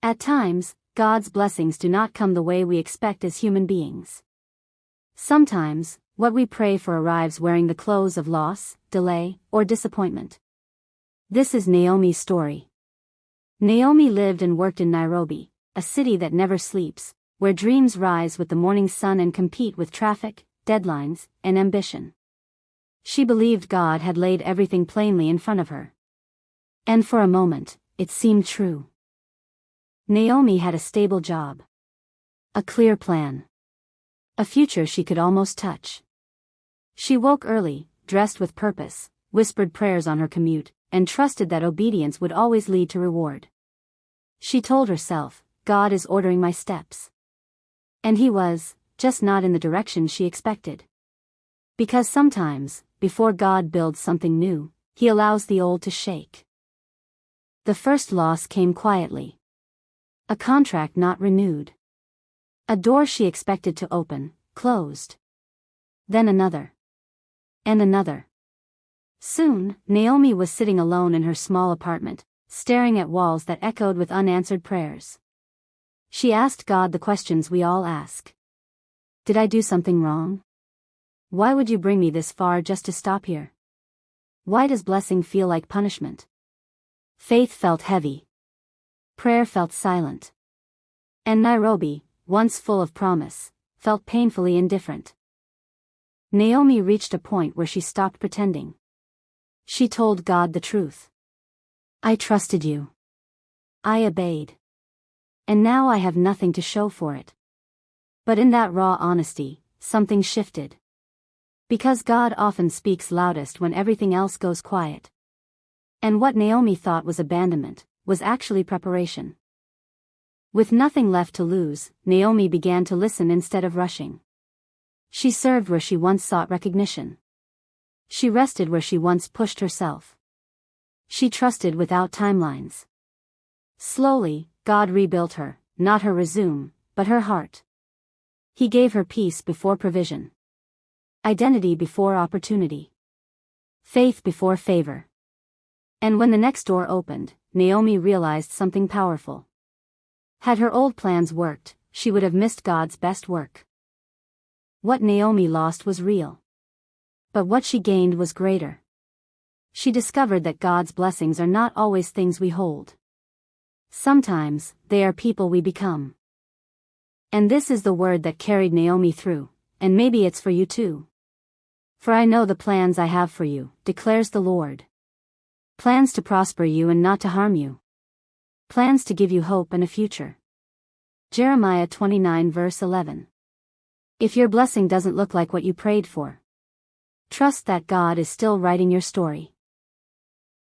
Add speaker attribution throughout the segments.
Speaker 1: At times, God's blessings do not come the way we expect as human beings. Sometimes, what we pray for arrives wearing the clothes of loss, delay, or disappointment. This is Naomi's story. Naomi lived and worked in Nairobi, a city that never sleeps, where dreams rise with the morning sun and compete with traffic, deadlines, and ambition. She believed God had laid everything plainly in front of her. And for a moment, it seemed true. Naomi had a stable job. A clear plan. A future she could almost touch. She woke early, dressed with purpose, whispered prayers on her commute, and trusted that obedience would always lead to reward. She told herself, God is ordering my steps. And he was, just not in the direction she expected. Because sometimes, before God builds something new, he allows the old to shake. The first loss came quietly. A contract not renewed. A door she expected to open, closed. Then another. And another. Soon, Naomi was sitting alone in her small apartment, staring at walls that echoed with unanswered prayers. She asked God the questions we all ask. Did I do something wrong? Why would you bring me this far just to stop here? Why does blessing feel like punishment? Faith felt heavy. Prayer felt silent. And Nairobi, once full of promise, felt painfully indifferent. Naomi reached a point where she stopped pretending. She told God the truth. I trusted you. I obeyed. And now I have nothing to show for it. But in that raw honesty, something shifted. Because God often speaks loudest when everything else goes quiet. And what Naomi thought was abandonment, was actually preparation. With nothing left to lose, Naomi began to listen instead of rushing. She served where she once sought recognition. She rested where she once pushed herself. She trusted without timelines. Slowly, God rebuilt her, not her resume, but her heart. He gave her peace before provision. Identity before opportunity. Faith before favor. And when the next door opened, Naomi realized something powerful. Had her old plans worked, she would have missed God's best work. What Naomi lost was real. But what she gained was greater. She discovered that God's blessings are not always things we hold. Sometimes, they are people we become. And this is the word that carried Naomi through, and maybe it's for you too. For I know the plans I have for you, declares the Lord. Plans to prosper you and not to harm you. Plans to give you hope and a future. Jeremiah 29 verse 11. If your blessing doesn't look like what you prayed for, trust that God is still writing your story.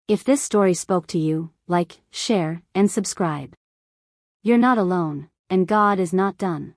Speaker 1: If this story spoke to you, like, share, and subscribe. You're not alone, and God is not done.